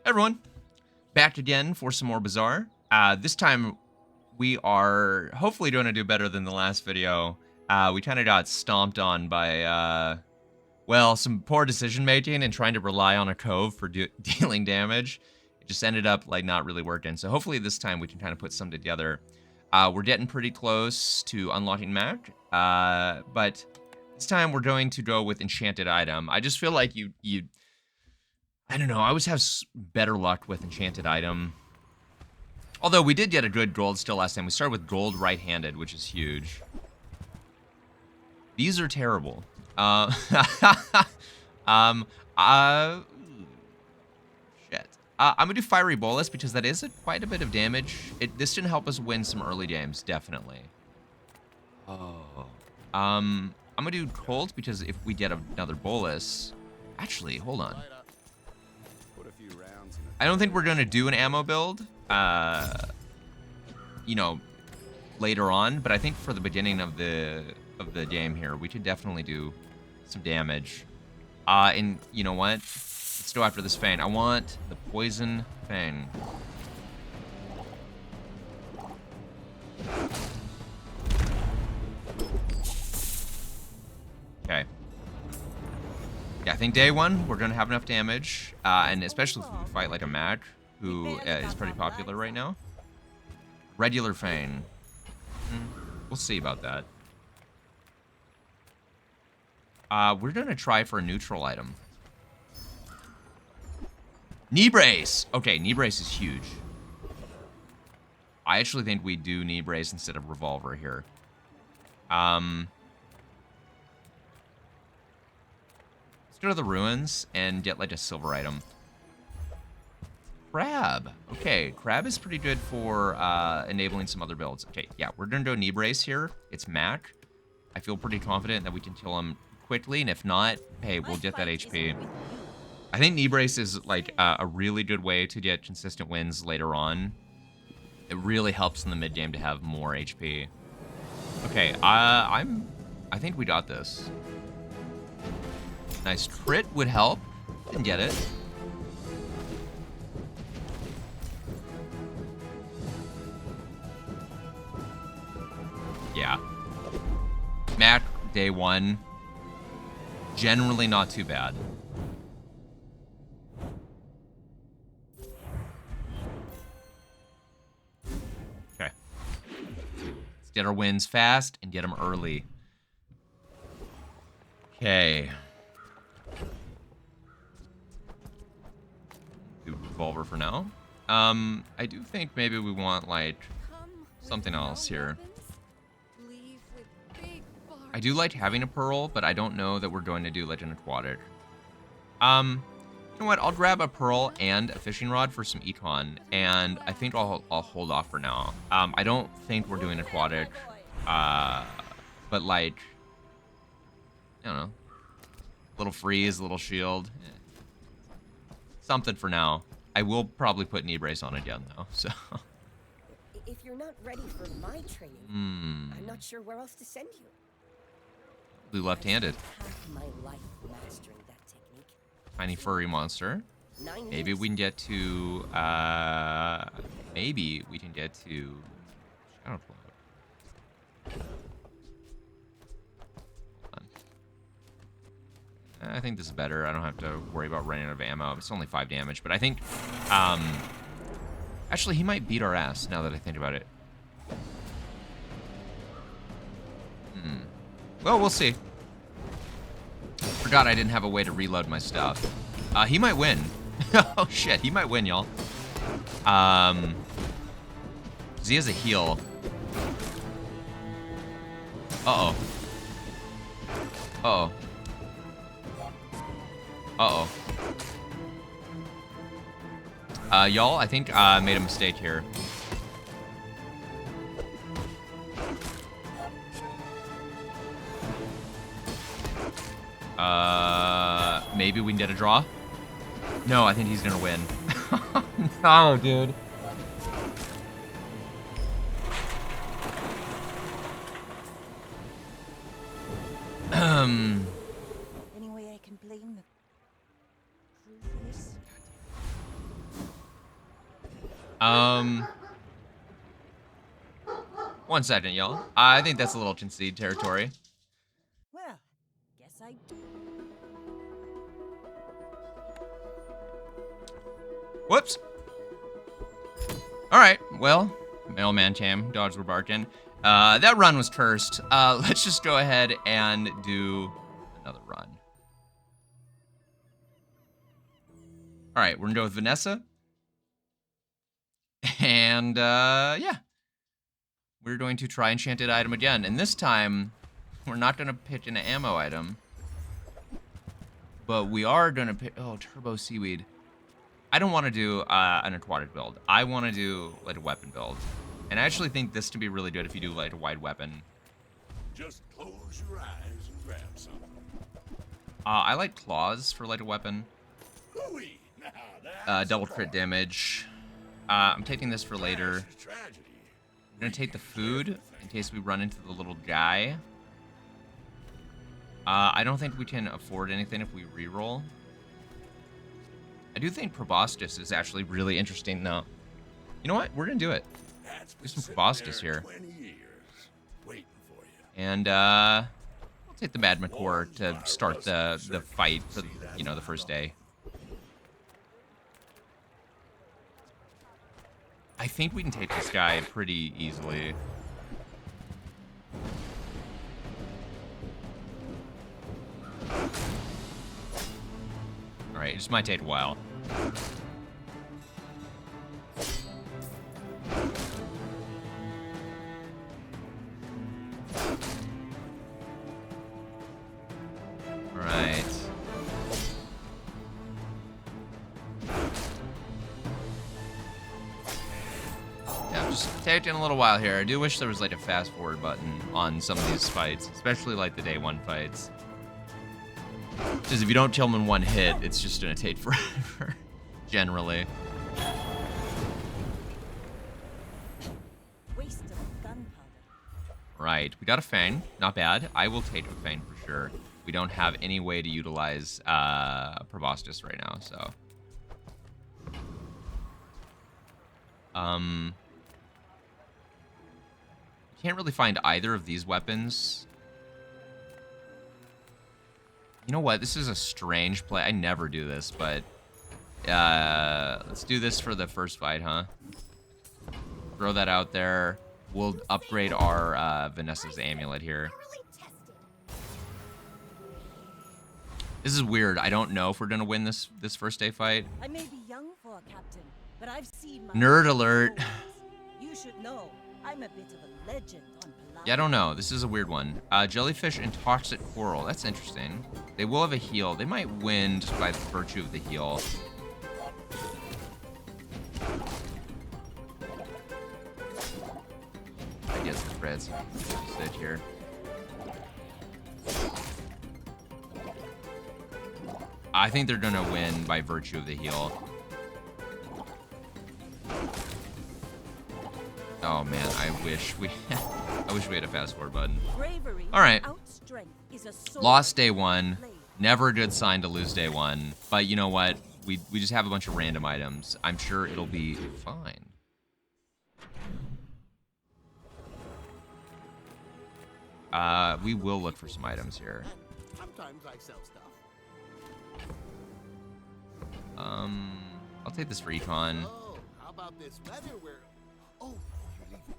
Everyone, back again for some more Bazaar. This time we are hopefully going to do better than the last video. We kind of got stomped on by, well, some poor decision making and trying to rely on a cove for dealing damage. It just ended up like not really working. So hopefully this time we can kind of put some together. We're getting pretty close to unlocking Mac, but this time we're going to go with enchanted item. I just feel like I don't know, I always have better luck with enchanted item. Although we did get a good gold still last time. We started with gold right-handed, which is huge. These are terrible. Shit. I'm gonna do Fiery Bolus because that is quite a bit of damage. This should help us win some early games, definitely. Oh. I'm gonna do Cold because if we get another Bolus... Actually, hold on. I don't think we're going to do an ammo build, you know, later on, but I think for the beginning of the game here, we could definitely do some damage. And you know what? Let's go after this Fang. I want the Poison Fang. Okay. Yeah, I think day one, we're going to have enough damage, and especially if we fight like a Mac, who is pretty popular right now. Regular Fang. We'll see about that. We're going to try for a neutral item. Knee Brace! Okay, Knee Brace is huge. I actually think we do Knee Brace instead of Revolver here. Let's go to the ruins and get like a silver item. Crab. Okay, crab is pretty good for enabling some other builds. Okay, yeah, we're gonna go Knee Brace here. It's Mac. I feel pretty confident that we can kill him quickly, and if not, hey, we'll get that HP. I think Knee Brace is like a really good way to get consistent wins later on. It really helps in the mid game to have more HP. Okay, I think we got this. Nice crit would help. Didn't get it. Yeah. Mac, day one. Generally not too bad. Okay. Let's get our wins fast and get them early. Okay. Revolver for now. I do think maybe we want like something else here. I do like having a pearl, but I don't know that we're going to do like an aquatic. You know what? I'll grab a pearl and a fishing rod for some econ, and I think I'll hold off for now. I don't think we're doing aquatic, but like, I don't know, little freeze, little shield, something for now. I will probably put Knee Brace on again, though, so. If you're not ready for my training, I'm not sure where else to send you. Blue left-handed. My life mastering that technique. Tiny furry monster. Maybe we can get to, Shadow Cloud. I think this is better. I don't have to worry about running out of ammo. It's only 5 damage, but I think, actually, he might beat our ass now that I think about it. Well, we'll see. Forgot I didn't have a way to reload my stuff. He might win. Oh, shit. He might win, y'all. He has a heal. Uh-oh. Uh-oh. Uh-oh. Y'all, I think I made a mistake here. Maybe we can get a draw? No, I think he's gonna win. No, dude. Any way I can blame the crew for this? Um, 1 second, y'all. I think that's a little concede territory. Well, guess I. Whoops. All right. Well, mailman came. Dogs were barking. That run was cursed. Let's just go ahead and do another run. All right, we're gonna go with Vanessa. And yeah, we're going to try enchanted item again. And this time, we're not gonna pick an ammo item, but we are gonna pick, oh, turbo seaweed. I don't want to do an aquatic build. I want to do like a weapon build. And I actually think this can be really good if you do like a wide weapon. Just close your eyes and grab something. I like claws for like a weapon. Hooey! Now that's Double crit damage. I'm taking this for later. tragedy. I'm gonna take the food in case we run into the little guy. I don't think we can afford anything if we reroll. I do think proboscis is actually really interesting though. You know what? We're gonna do it. That's Do some been proboscis sitting there here. 20 years, waiting for you. And I'll take the Bad McCore to start the fight for the first day. I think we can take this guy pretty easily. All right, it just might take a while. All right. Yeah, just taking a little while here. I do wish there was like a fast forward button on some of these fights, especially like the day one fights. Because if you don't kill them in one hit, it's just gonna take forever, generally. Waste of gunpowder. Right, we got a Fang, not bad. I will take a Fang for sure. We don't have any way to utilize proboscis right now, so. Can't really find either of these weapons. You know what? This is a strange play. I never do this, but let's do this for the first fight, huh? Throw that out there. We'll upgrade our Vanessa's amulet here. This is weird. I don't know if we're gonna win this first day fight. I may be young for a captain, but I've seen my Nerd alert. You should know, I'm a bit of a legend on Palau. Yeah, I don't know. This is a weird one. Jellyfish and toxic coral. That's interesting. They will have a heal. They might win just by virtue of the heal. I guess the Reds sit here. I think they're gonna win by virtue of the heal. Oh man, I wish we had a fast forward button. Bravery All right. without strength is a sword Lost day one. blade. Never a good sign to lose day one. But you know what? We just have a bunch of random items. I'm sure it'll be fine. We will look for some items here. Sometimes I sell stuff. I'll take this for econ. Oh, how about this weather where... Oh, you're leaving.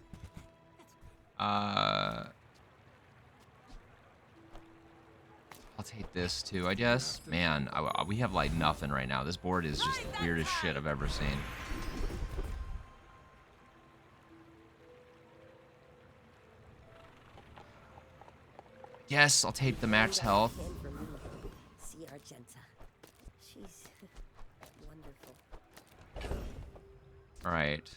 I'll take this too, I guess. Man, we have like nothing right now. This board is just the weirdest shit I've ever seen. Yes, I'll take the max health. See Argenta. She's wonderful. All right.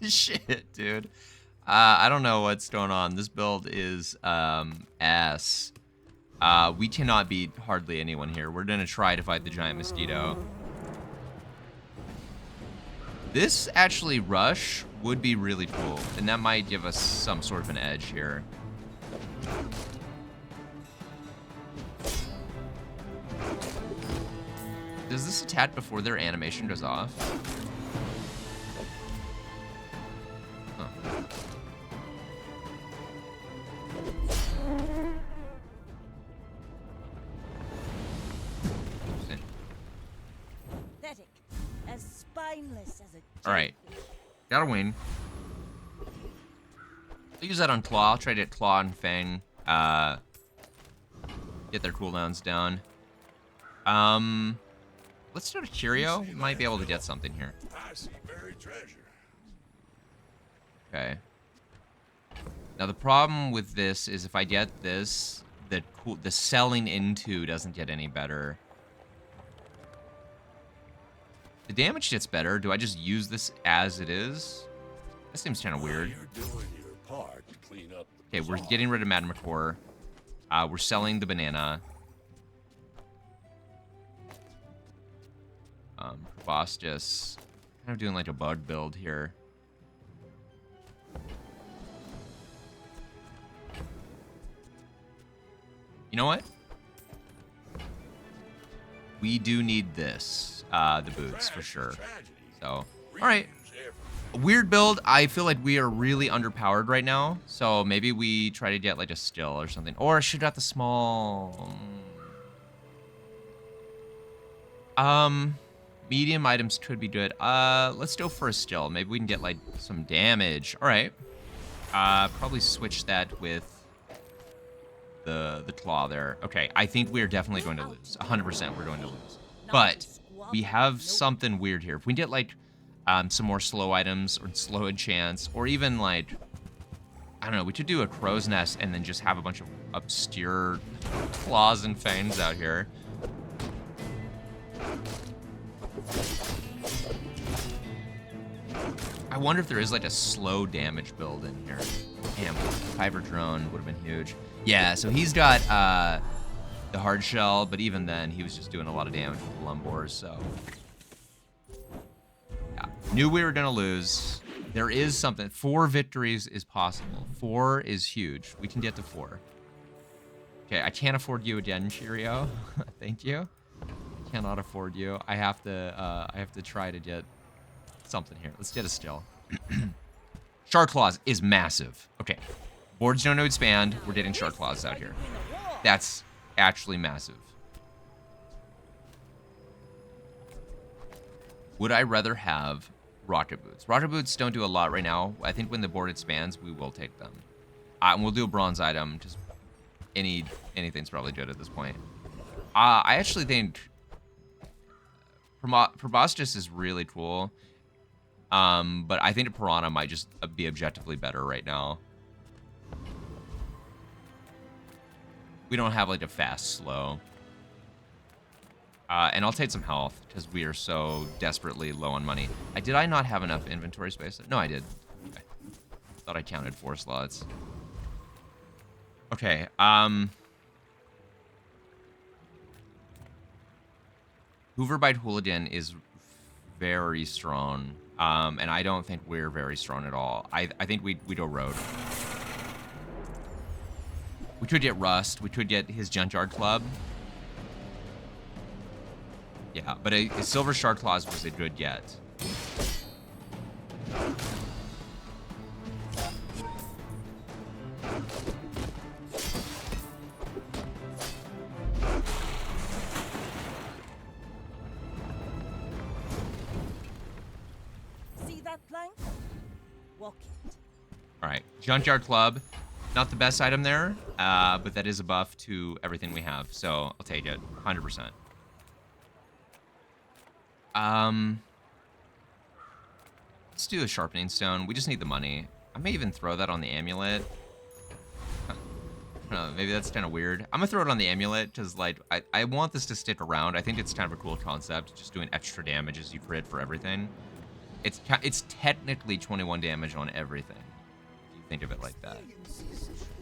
Shit, dude. I don't know what's going on. This build is ass. We cannot beat hardly anyone here. We're gonna try to fight the giant mosquito. This actually rush would be really cool, and that might give us some sort of an edge here. Does this attack before their animation goes off? Huh. Interesting. Pathetic, as spineless as a All right, got a wing. I'll use that on Claw. I'll try to get Claw and Fang. Get their cooldowns down. Let's do a Curio. We might be able to get something here. I see buried treasure. Okay. Now the problem with this is if I get this, the selling into doesn't get any better. The damage gets better. Do I just use this as it is? That seems kind of weird. You're doing your part to clean up the Okay, we're bazaar. getting rid of Madame McCore. We're selling the banana. Boss just kind of doing like a bug build here. You know what? We do need this, the boots for sure. So, all right. A weird build. I feel like we are really underpowered right now. So maybe we try to get like a still or something. Or I should have got the small. Medium items could be good. Let's go for a still. Maybe we can get like some damage. All right. Probably switch that with the claw there. Okay, I think we're definitely going to lose. 100% we're going to lose. But we have something weird here. If we get like some more slow items or slow enchants, or even like, I don't know, we could do a crow's nest and then just have a bunch of obscure claws and fangs out here. I wonder if there is like a slow damage build in here. Damn, Fiver Drone would have been huge. Yeah, so he's got the hard shell, but even then he was just doing a lot of damage with the Lumbors, so. Yeah, knew we were gonna lose. There is something, 4 victories is possible. 4 is huge. We can get to 4. Okay, I can't afford you again, Cheerio. Thank you. Cannot afford you. I have to try to get something here. Let's get a still. Shark Claws is massive. Okay. Boards don't expand. We're getting Shark Claws out here. That's actually massive. Would I rather have Rocket Boots? Rocket Boots don't do a lot right now. I think when the board expands, we will take them. And we'll do a bronze item. Just anything's probably good at this point. I actually think Proboscis is really cool. But I think a Piranha might just be objectively better right now. We don't have like a fast slow. And I'll take some health because we are so desperately low on money. Did I not have enough inventory space? No, I did. Okay. Thought I counted 4 slots. Okay, Hooverbite Hooligan is very strong. And I don't think we're very strong at all. I think we go Road. We could get Rust. We could get his Junkyard Club. Yeah, but a Silver Shark Claws was a good get. See that plank? Walk it. All right, Junkyard Club. Not the best item there, but that is a buff to everything we have, so I'll take it, 100%. Let's do a Sharpening Stone. We just need the money. I may even throw that on the Amulet. I don't know, maybe that's kind of weird. I'm gonna throw it on the Amulet, because like, I want this to stick around. I think it's kind of a cool concept, just doing extra damage as you crit for everything. It's technically 21 damage on everything, if you think of it like that.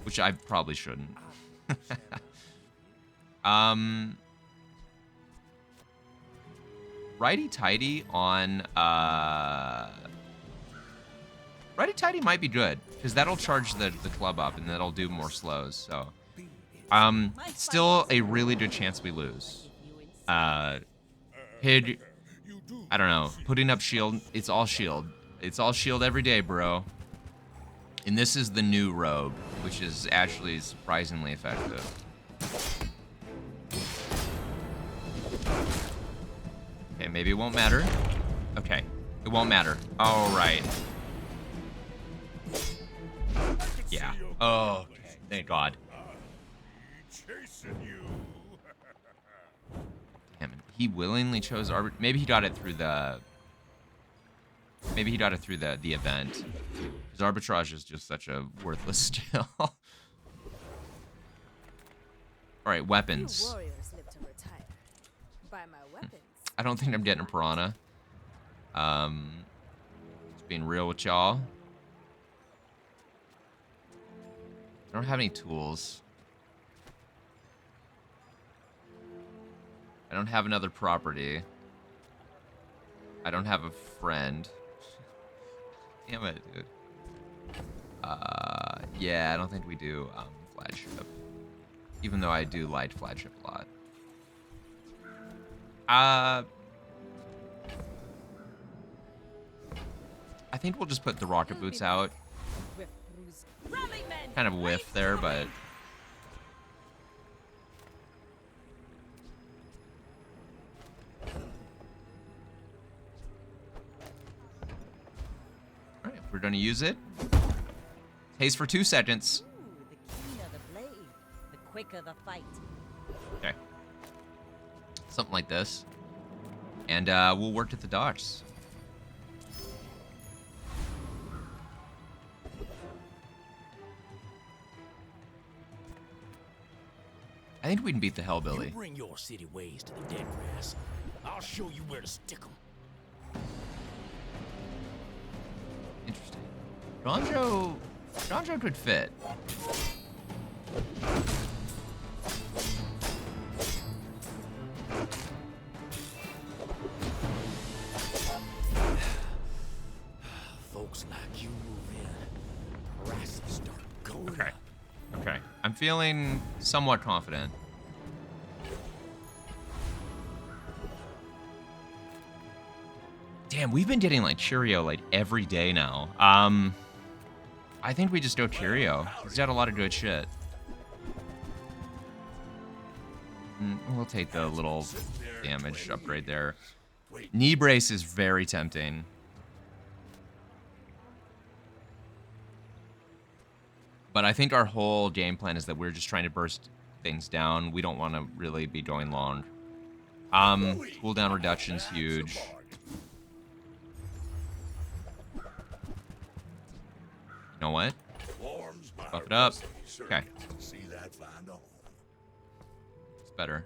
Which I probably shouldn't. righty-tighty on, righty-tighty might be good, because that'll charge the club up, and that'll do more slows, so. Still a really good chance we lose. Pig, I don't know, putting up shield, it's all shield. It's all shield every day, bro. And this is the new robe, which is actually surprisingly effective. Okay, maybe it won't matter. Okay, it won't matter. All right. Yeah. Oh, okay. Thank God. Chasing you. Damn it. He willingly chose Arbit. Maybe he got it through the. Maybe he got it through the event. Because arbitrage is just such a worthless skill. All right, weapons. Warriors live to retire. By my weapons. I don't think I'm getting a piranha. Just being real with y'all. I don't have any tools. I don't have another property. I don't have a friend. Damn it, dude. Yeah, I don't think we do flagship. Even though I do like flagship a lot. I think we'll just put the rocket boots out. Kind of whiff there, but alright, if we're gonna use it. Haste for 2 seconds. Ooh, the keener the blade, the quicker the fight. Okay. Something like this. And we'll work at the docks. I think we can beat the You Hellbilly. bring your city ways to the dead grass. I'll show you where to stick 'em. Interesting. Jonjo could fit. Folks like you move in, prices start going Okay. up. Okay. I'm feeling somewhat confident. Damn, we've been getting like Cheerio like every day now. I think we just go Cheerio. He's got a lot of good shit. We'll take the little damage upgrade there. Knee brace is very tempting. But I think our whole game plan is that we're just trying to burst things down. We don't want to really be going long. Cooldown reduction's huge. You know what? Buff it up. Okay. See that find a home. It's better.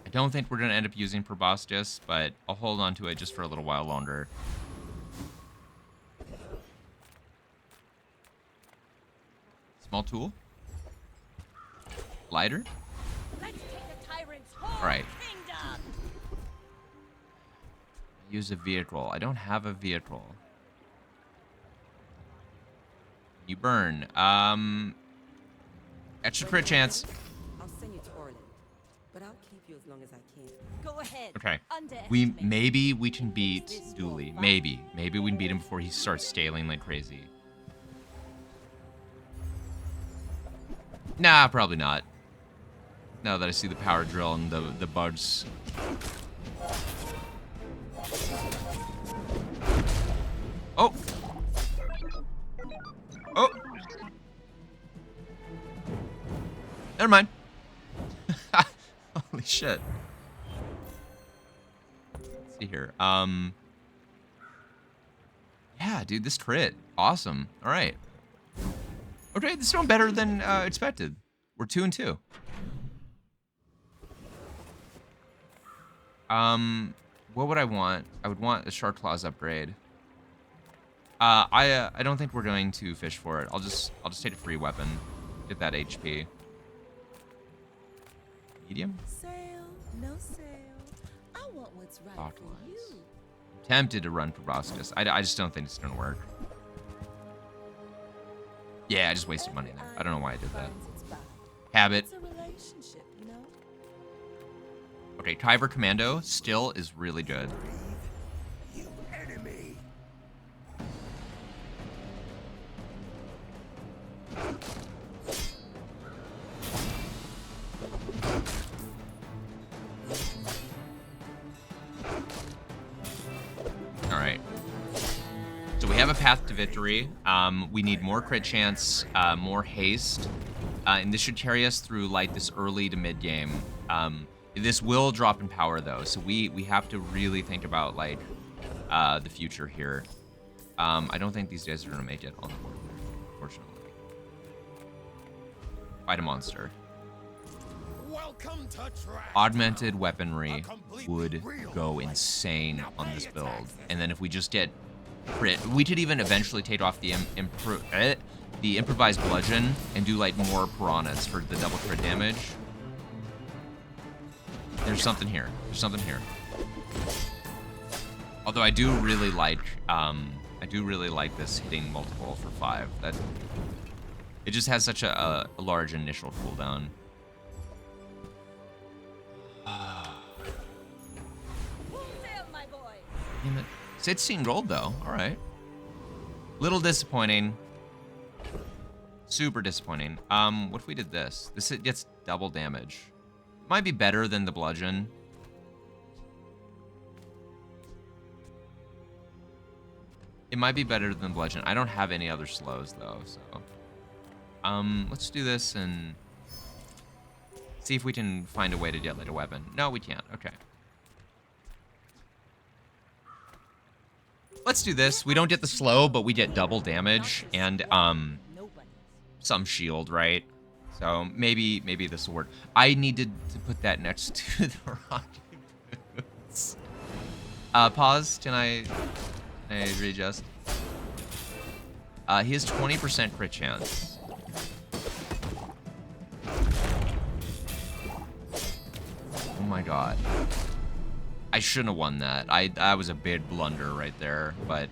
I don't think we're going to end up using Proboscis, but I'll hold on to it just for a little while longer. Small tool. Lighter. Let's take the tyrant's whole All right. kingdom. Use a vehicle. I don't have a vehicle. You burn. Extra crit chance. I'll send you to Orland, but I'll keep you as long as I can. Go ahead. Okay. Underestimate. Maybe we can beat Dooley. Maybe we can beat him before he starts scaling like crazy. Nah, probably not. Now that I see the power drill and the bugs. Oh. Oh. Never mind. Holy shit. Let's see here. Yeah, dude, this crit. Awesome. All right. Okay, this is doing better than expected. We're 2 and 2. What would I want? I would want a Shark Claws upgrade. I don't think we're going to fish for it. I'll just take a free weapon. Get that HP. Medium? Sale, no sale. I want what's right Locked for lines. you. Tempted to run proboscis. I just don't think it's gonna work. Yeah, I just wasted money there. I don't know why I did that. Finds its bond. Habit. It's a relationship, you know? Okay, Kyber Commando still is really good. You enemy. All right. So we have a path to victory. We need more crit chance, more haste, and this should carry us through like this early to mid game. This will drop in power though, so we have to really think about like the future here. I don't think these guys are gonna make it on the board, unfortunately. Fight a monster. Welcome to trash. Augmented weaponry would go insane on this build, and then if we just get crit, we could even eventually take off the improvised bludgeon and do like more piranhas for the double crit damage. There's something here. There's something here. Although I do really like this hitting multiple for 5. That it just has such a large initial cooldown. Sail, my boy. Damn it. 16 gold though. All right. Little disappointing. Super disappointing. What if we did this? This gets double damage. Might be better than the bludgeon. It might be better than bludgeon. I don't have any other slows though, so let's do this and see if we can find a way to get like a weapon. No, we can't. Okay. Let's do this. We don't get the slow, but we get double damage and Nobody. some shield, right? So maybe this will work. I needed to put that next to the rocket boots. Pause. Can I readjust? He has 20% crit chance. Oh my god. I shouldn't have won that. That was a big blunder right there, but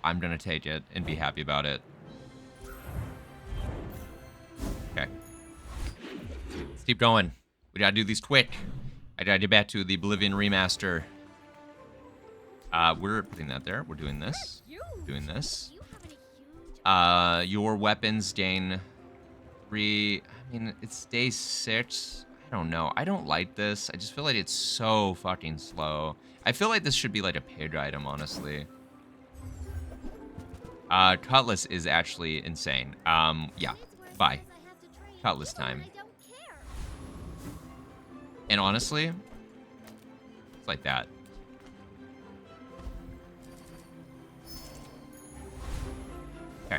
I'm gonna take it and be happy about it. Okay. Let's keep going. We gotta do these quick. I gotta get back to the Oblivion remaster. We're putting that there. We're doing this. Doing this. Your weapons gain 3. I mean, it's day 6. I don't know. I don't like this. I just feel like it's so fucking slow. I feel like this should be like a pig item, honestly. Cutlass is actually insane. Yeah. Bye. Cutlass time. And honestly, it's like that. Okay.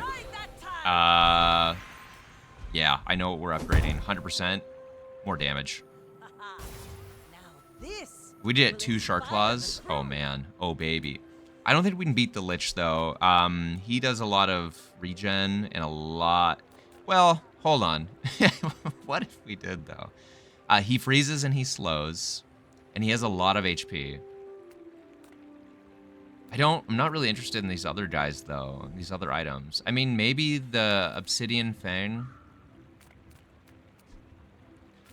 Yeah, I know what we're upgrading. 100%. More damage. Now this. We did 2 Shark Claws. Oh, man. Oh, baby. I don't think we can beat the Lich, though. He does a lot of regen and a lot... Well, hold on. What if we did, though? He freezes and he slows. And he has a lot of HP. I'm not really interested in these other guys, though. These other items. I mean, maybe the Obsidian Fang.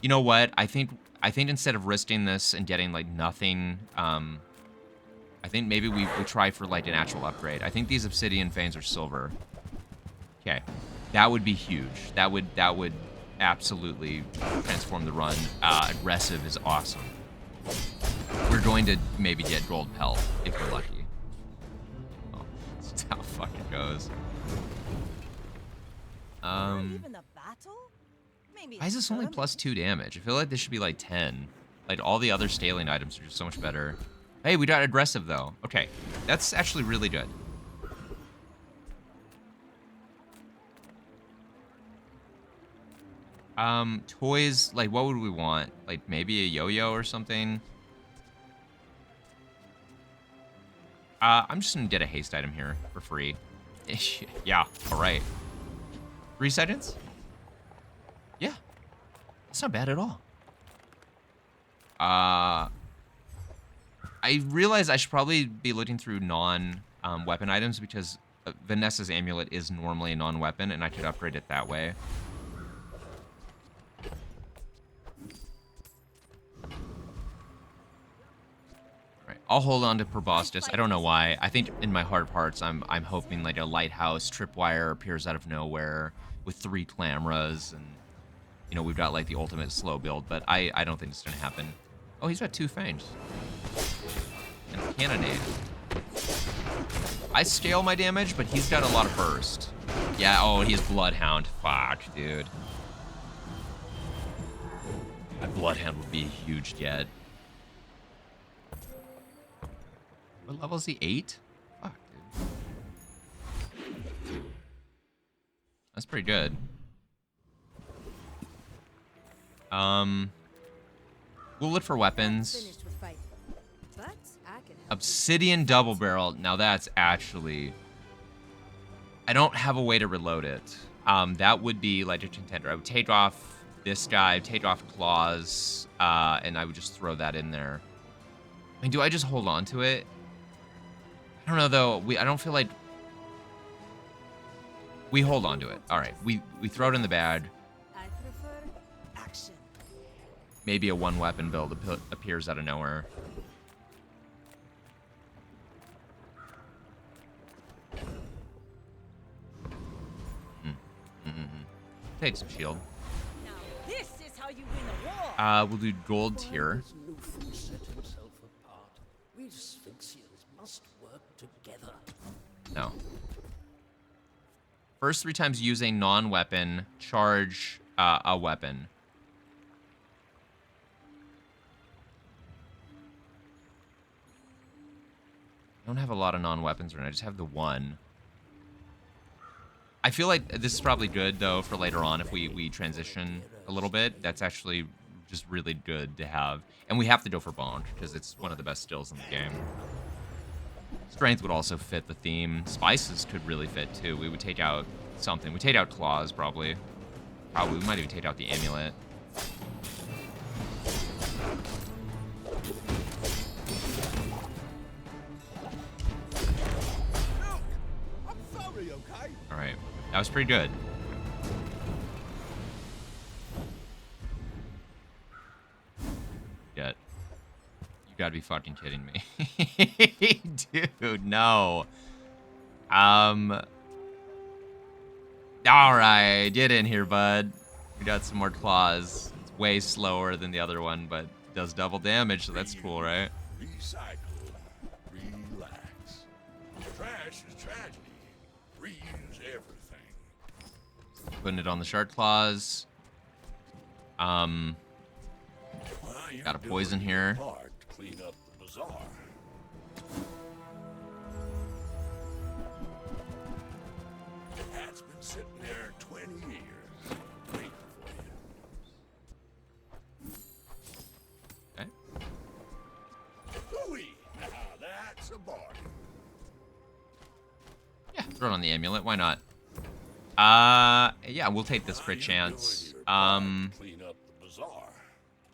You know what? I think instead of risking this and getting like nothing, I think maybe we try for like an actual upgrade. I think these Obsidian Fangs are silver. Okay, that would be huge. That would absolutely transform the run. Aggressive is awesome. We're going to maybe get gold pelt if we're lucky. Oh, that's how fuck it goes. Even a battle? Maybe Why is this only tournament? +2 damage? I feel like this should be like 10. Like all the other scaling items are just so much better. Hey, we got aggressive though. Okay, that's actually really good. Toys, like what would we want? Like maybe a yo-yo or something? I'm just gonna get a haste item here for free. Yeah, all right. 3 seconds? Yeah. That's not bad at all. I realize I should probably be looking through non-weapon items because Vanessa's amulet is normally a non-weapon, and I could upgrade it that way. I'll hold on to Proboscis. I don't know why. I think in my heart of hearts, I'm hoping like a lighthouse tripwire appears out of nowhere with 3 Clamras, and you know we've got like the ultimate slow build. But I don't think it's gonna happen. Oh, he's got 2 fangs and a cannonade. I scale my damage, but he's got a lot of burst. Yeah. Oh, he's Bloodhound. Fuck, dude. My Bloodhound would be a huge get. What level is he? 8? Fuck, dude. That's pretty good. We'll look for weapons. Finished with fighting, but I can help. Obsidian double barrel. Now that's actually... I don't have a way to reload it. That would be like a contender. I would take off this guy, take off claws, and I would just throw that in there. I mean, do I just hold on to it? I don't know though. I don't feel like we hold on to it. All right, we throw it in the bag. I prefer action. Maybe a 1-weapon build appears out of nowhere. Take some shield. Now this is how you win a war. We'll do gold tier. Does Luffy set himself apart? We Sphinxians must work together. No. First 3 times use a non-weapon, charge a weapon. I don't have a lot of non-weapons right now. I just have the 1. I feel like this is probably good, though, for later on if we transition a little bit. That's actually just really good to have. And we have to go for Bonk, because it's one of the best skills in the game. Strength would also fit the theme. Spices could really fit, too. We would take out something. We take out claws, probably. We might even take out the amulet. I'm sorry, okay? All right. That was pretty good. Get. You gotta be fucking kidding me. Dude, no. Alright, get in here, bud. We got some more claws. It's way slower than the other one, but does double damage, so that's cool, right? Recycle. Relax. Trash is tragedy. Reuse everything. Putting it on the shark claws. Well, you Got a can do poison your here. part to clean up the bazaar. Hat's been sitting there 20 years, waiting for you. Okay. Hooey! Now that's a bargain. Yeah, throw it on the amulet. Why not? Yeah, we'll take this crit chance. Clean up the bazaar.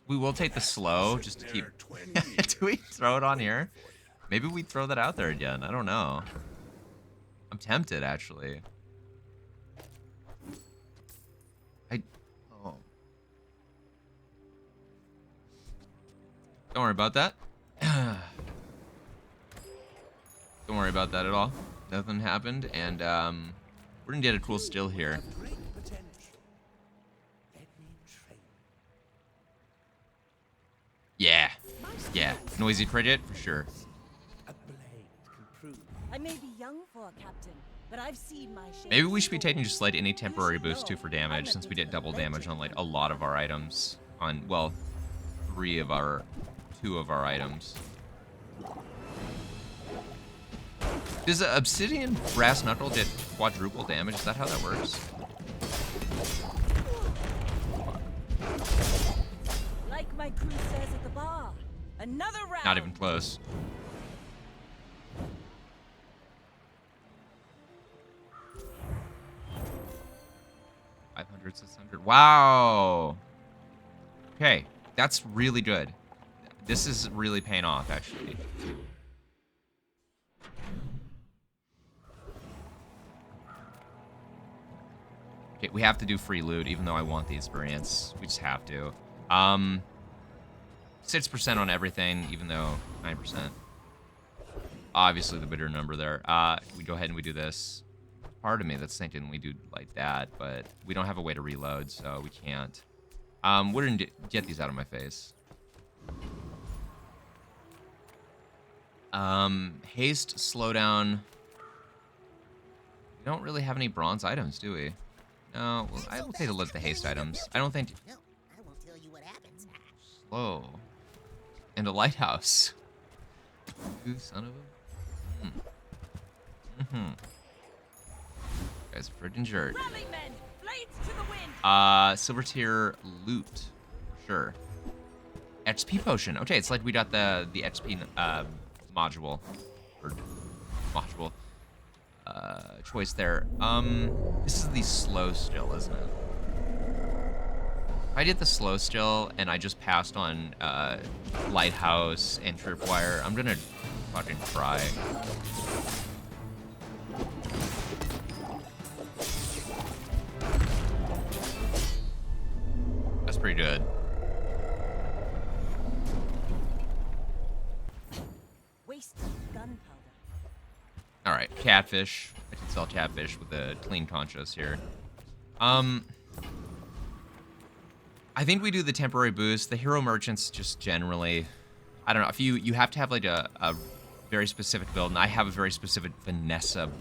We will take the slow just to keep. Do we throw it on here? Maybe we throw that out there again. I don't know. I'm tempted, actually. Oh. Don't worry about that. Don't worry about that at all. Nothing happened, and we're gonna get a cool still here. Great potential. Let me train. Yeah, yeah. Noisy frigate for sure. A blade can prove. I may be young for a captain, but I've seen my share. Maybe we should be taking just like any temporary boost too for damage, since we get double damage on like a lot of our items. On, well, 2 of our items. Does obsidian brass knuckle get quadruple damage? Is that how that works? Like my crew says at the bar, another round. Not even close. 500, 600. Wow. Okay, that's really good. This is really paying off, actually. Okay, we have to do free loot, even though I want the experience. We just have to. 6% on everything, even though 9%. Obviously, the bigger number there. We go ahead and we do this. Part of me that's thinking we do like that, but we don't have a way to reload, so we can't. We're gonna get these out of my face. Haste, slowdown. We don't really have any bronze items, do we? No, well, I will take a look at the haste items. I don't think... No, I won't tell you what happens. Slow. And a lighthouse. You son of a... Guys, friggin' jerk. Rally men, blades to the wind. Silver tier loot. Sure. XP potion. Okay, it's like we got the XP module. Or module. Choice there. This is the slow still, isn't it? If I did the slow still and I just passed on lighthouse and tripwire, I'm gonna fucking cry. That's pretty good. Waste gunpowder. All right, catfish. I can sell catfish with a clean conscience here. I think we do the temporary boost. The hero merchants just generally, I don't know. If you have to have like a very specific build, and I have a very specific Vanessa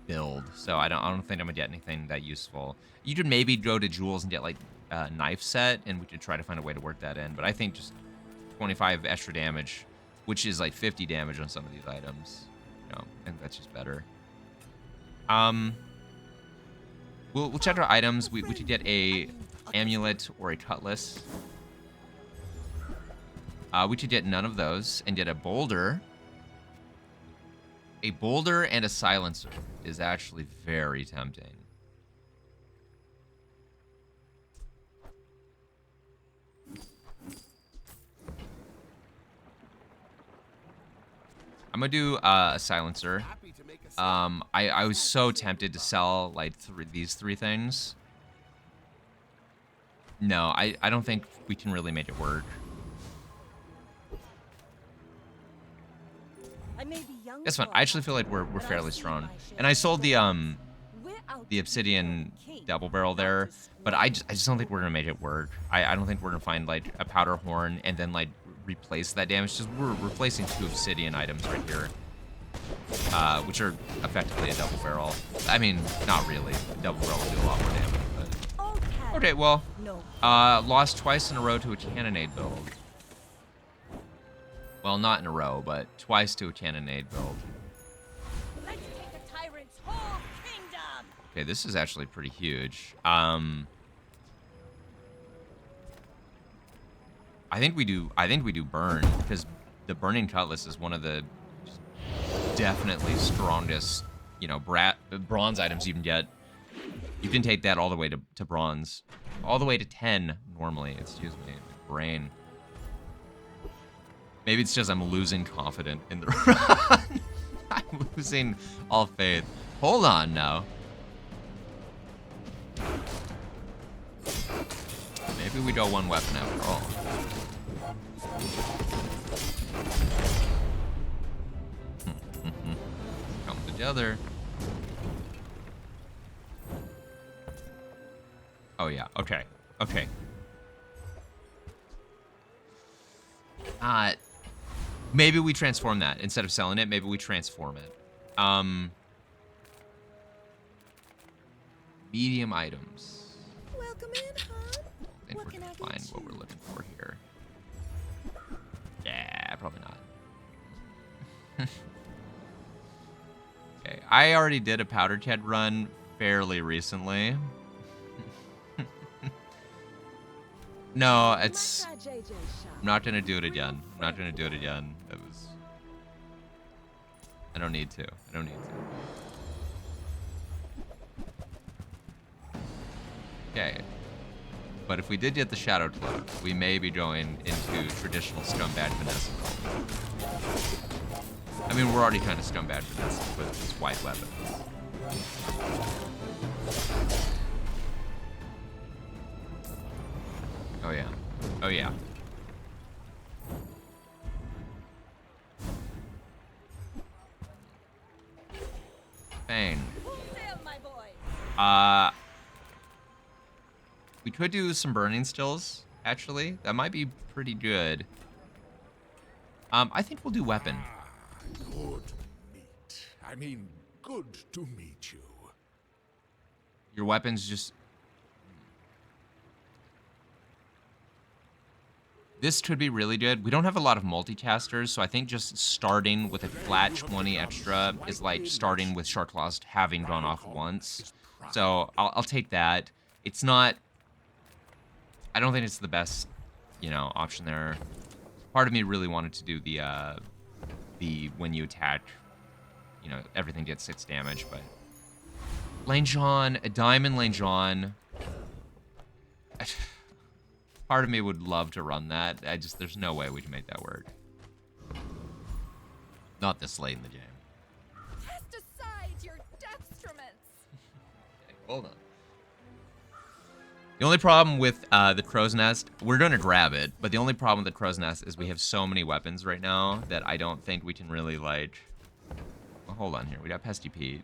build, so I don't think I'm gonna get anything that useful. You could maybe go to Jewels and get like a knife set, and we could try to find a way to work that in. But I think just 25 extra damage, which is like 50 damage on some of these items. You know, I think that's just better. We'll check our items. We could get a amulet or a cutlass. We could get none of those and get a boulder. A boulder and a silencer is actually very tempting. I'm gonna do a silencer. I was so tempted to sell like these three things. No, I don't think we can really make it work. I may be young. That's fine. I actually feel like we're fairly strong. And I sold the obsidian double barrel there, but I just don't think we're gonna make it work. I don't think we're gonna find like a powder horn and then like replace that damage. Just we're replacing 2 obsidian items right here. Which are effectively a double barrel. I mean, not really. A double barrel will do a lot more damage, but... Okay, well, lost twice in a row to a cannonade build. Well, not in a row, but twice to a cannonade build. Let's take the tyrant's whole kingdom. Okay, this is actually pretty huge. I think we do burn, because the burning cutlass is one of the definitely strongest, you know, bronze items you can get. You can take that all the way to bronze. All the way to 10 normally. Excuse me, brain. Maybe it's just I'm losing confidence in the run. I'm losing all faith. Hold on now. Maybe we go one weapon after all. Come together. Oh yeah, okay. Okay. Maybe we transform that. Instead of selling it, maybe we transform it. Medium items. Welcome in, hon. I think we're gonna find what we're looking for here. Yeah, probably not. Okay, I already did a powder keg run fairly recently. No, it's... I'm not gonna do it again. I'm not gonna do it again. It was... I don't need to. I don't need to. Okay. But if we did get the Shadow Cloak, we may be going into traditional scumbag Vanessa. I mean, we're already kind of scumbag Vanessa with this white weapon. Oh yeah. Oh yeah. FANG. We could do some burning stills, actually. That might be pretty good. I think we'll do weapon. Good meet. I mean, good to meet you. Your weapons just... This could be really good. We don't have a lot of multicasters, so I think just starting with a flat 20 extra is like starting with Shark Claws having gone off once. So I'll take that. It's not... I don't think it's the best, you know, option there. Part of me really wanted to do the when you attack, you know, everything gets 6 damage, but... Lane John, a diamond Lane John. Part of me would love to run that. There's no way we can make that work. Not this late in the game. Cast aside your destruments. Okay, hold on. The only problem with the Crow's Nest, we're going to grab it, but the only problem with the Crow's Nest is we have so many weapons right now that I don't think we can really, like... Well, hold on here. We got Pesty Pete.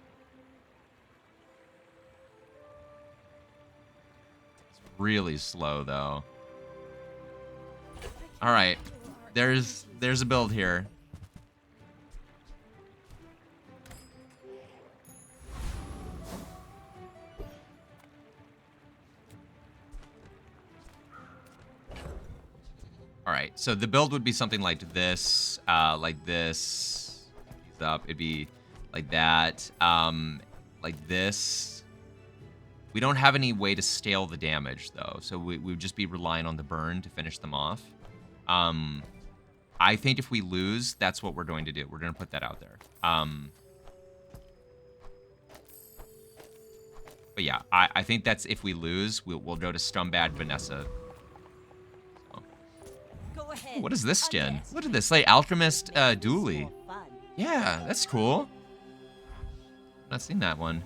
It's really slow, though. All right. There's a build here. All right, so the build would be something like this, He's up. It'd be like that, like this. We don't have any way to scale the damage though, so we would just be relying on the burn to finish them off. I think if we lose, that's what we're going to do. We're going to put that out there. But yeah, I think that's if we lose, we'll go to Stumbad Vanessa. Ooh, what is this skin? What is this? Like Alchemist Dooley. Yeah, that's cool. Not seen that one.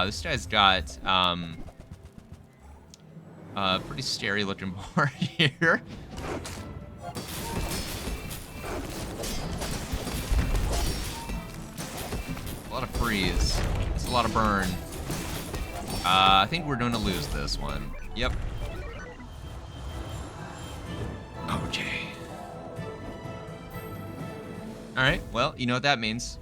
This guy's got pretty scary looking board here. A lot of freeze. It's a lot of burn. I think we're going to lose this one. Yep. Okay. All right. Well, you know what that means.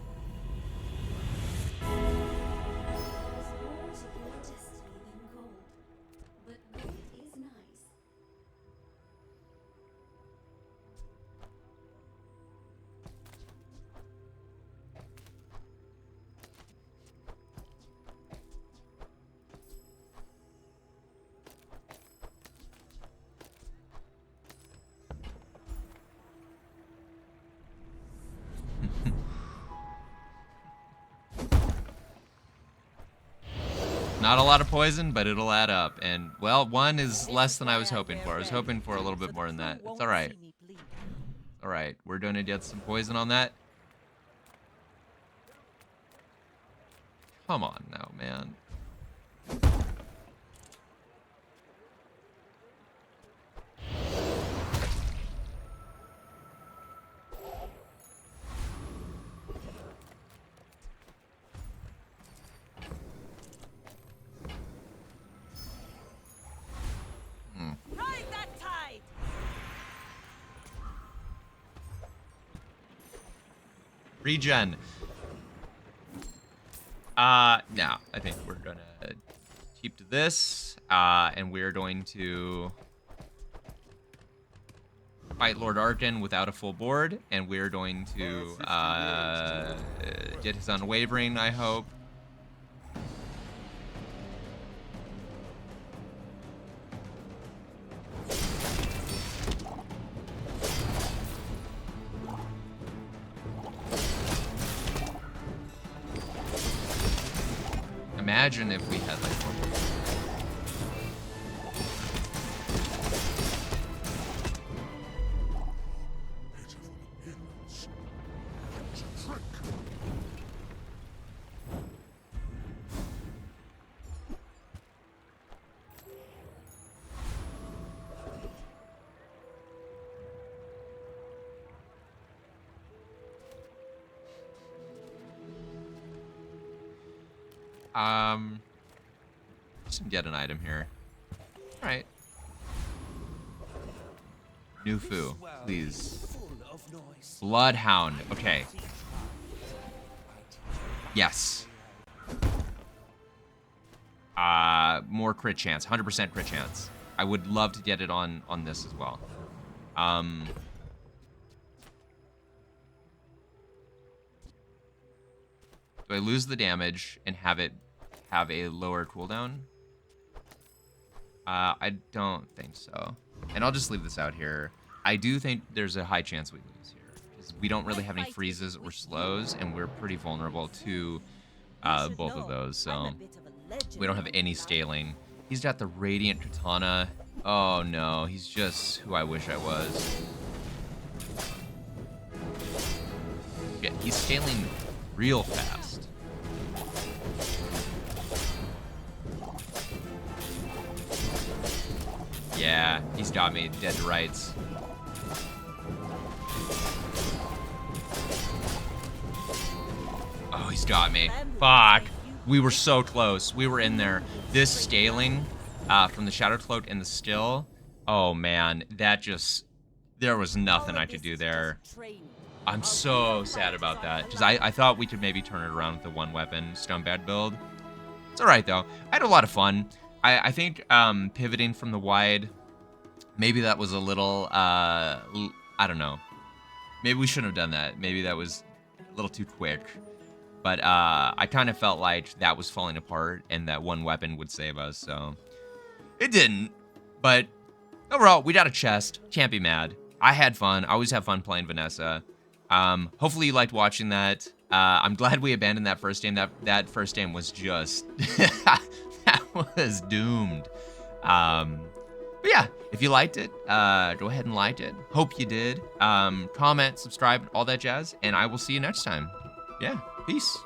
Not a lot of poison, but it'll add up. And, well, 1 is less than I was hoping for. I was hoping for a little bit more than that. It's all right. All right, we're going to get some poison on that. Come on now, man. Regen. No, I think we're gonna keep to this, and we're going to fight Lord Arkin without a full board, and we're going to get his Unwavering, I hope. Imagine if we had like one. Just get an item here. All right. Nufu, please. Bloodhound. Okay. Yes. More crit chance. 100% crit chance. I would love to get it on this as well. Do I lose the damage and have it have a lower cooldown? I don't think so. And I'll just leave this out here. I do think there's a high chance we lose here, because we don't really have any freezes or slows, and we're pretty vulnerable to both of those, so we don't have any scaling. He's got the Radiant Katana. Oh no, he's just who I wish I was. Yeah, he's scaling real fast. Yeah, he's got me dead to rights. Oh, he's got me. Fuck. We were so close. We were in there. This scaling from the Shadow Cloak and the Still. Oh, man. That just... There was nothing I could do there. I'm so sad about that, because I thought we could maybe turn it around with the one weapon stone bad build. It's alright, though. I had a lot of fun. I think pivoting from the wide, maybe that was a little, I don't know. Maybe we shouldn't have done that. Maybe that was a little too quick. But I kind of felt like that was falling apart and that one weapon would save us, so. It didn't. But overall, we got a chest. Can't be mad. I had fun. I always have fun playing Vanessa. Hopefully you liked watching that. I'm glad we abandoned that first game. That first game was just... that was doomed. But yeah, if you liked it, go ahead and like it. Hope you did. Comment, subscribe, all that jazz. And I will see you next time. Yeah, peace.